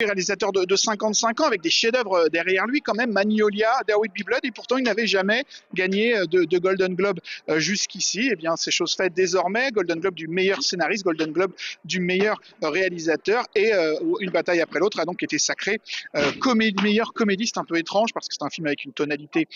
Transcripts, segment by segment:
Réalisateur de 55 ans avec des chefs-d'œuvre derrière lui quand même, Magnolia, There Will Be Blood, et pourtant il n'avait jamais gagné de Golden Globe jusqu'ici. Eh bien, c'est chose faite désormais. Golden Globe du meilleur scénariste, Golden Globe du meilleur réalisateur, et Une bataille après l'autre a donc été sacré meilleur comédiste, un peu étrange parce que c'est un film avec une tonalité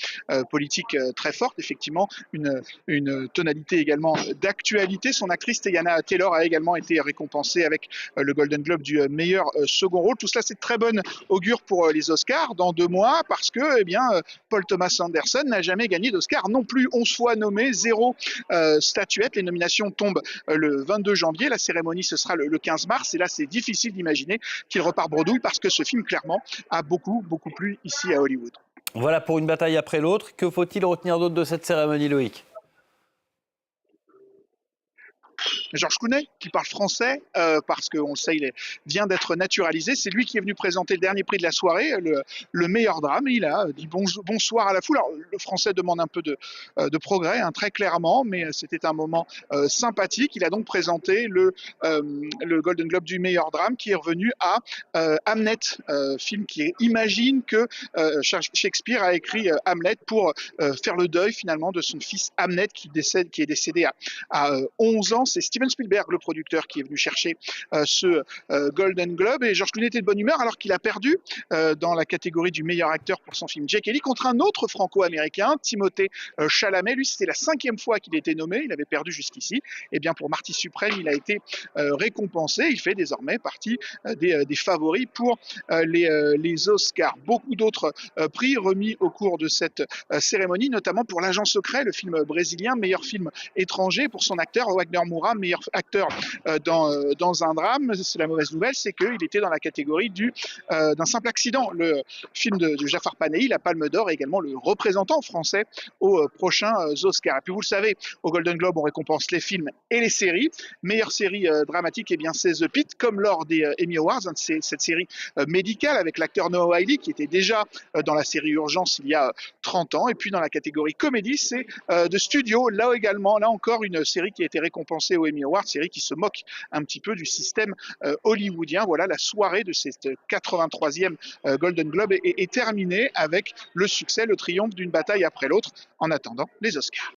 politique très forte, effectivement, une tonalité également d'actualité. Son actrice Teyana Taylor a également été récompensée avec le Golden Globe du meilleur second rôle. Tout cela, c'est de très bonne augure pour les Oscars dans 2 mois parce que eh bien, Paul Thomas Anderson n'a jamais gagné d'Oscar non plus. 11 fois nommé, 0 statuette. Les nominations tombent le 22 janvier. La cérémonie, ce sera le 15 mars. Et là, c'est difficile d'imaginer qu'il repart bredouille parce que ce film, clairement, a beaucoup plu ici à Hollywood. Voilà pour Une bataille après l'autre. Que faut-il retenir d'autre de cette cérémonie, Loïc ? Georges Clooney, qui parle français, parce qu'on le sait, vient d'être naturalisé. C'est lui qui est venu présenter le dernier prix de la soirée, le meilleur drame. Il a dit bonsoir à la foule. Alors, le français demande un peu de progrès, hein, très clairement, mais c'était un moment sympathique. Il a donc présenté le Golden Globe du meilleur drame, qui est revenu à Hamlet, film qui imagine que Shakespeare a écrit Hamlet pour faire le deuil finalement de son fils Hamlet qui est décédé à 11 ans. C'est Steven Spielberg, le producteur, qui est venu chercher ce Golden Globe. Et Georges Clooney était de bonne humeur alors qu'il a perdu dans la catégorie du meilleur acteur pour son film Jake Ellie contre un autre franco-américain, Timothée Chalamet. Lui, c'était la 5e fois qu'il était nommé. Il avait perdu jusqu'ici. Et bien pour Marty Supreme, il a été récompensé. Il fait désormais partie des favoris pour les Oscars. Beaucoup d'autres prix remis au cours de cette cérémonie, notamment pour L'Agent secret, le film brésilien, meilleur film étranger pour son acteur Wagner Moura, meilleur acteur dans un drame. C'est la mauvaise nouvelle, c'est qu'il était dans la catégorie d'un simple accident. Le film de Jafar Panahi, La Palme d'Or, est également le représentant français aux prochains Oscars. Et puis vous le savez, au Golden Globe, on récompense les films et les séries. Meilleure série dramatique, eh bien, c'est The Pitt, comme lors des Emmy Awards, hein, c'est cette série médicale avec l'acteur Noah Wyle qui était déjà dans la série Urgence il y a 30 ans. Et puis dans la catégorie comédie, c'est The Studio, là encore une série qui a été récompensée aux Emmy Awards, série qui se moque un petit peu du système hollywoodien. Voilà, la soirée de cette 83e Golden Globe est terminée avec le succès, le triomphe d'une bataille après l'autre, en attendant les Oscars.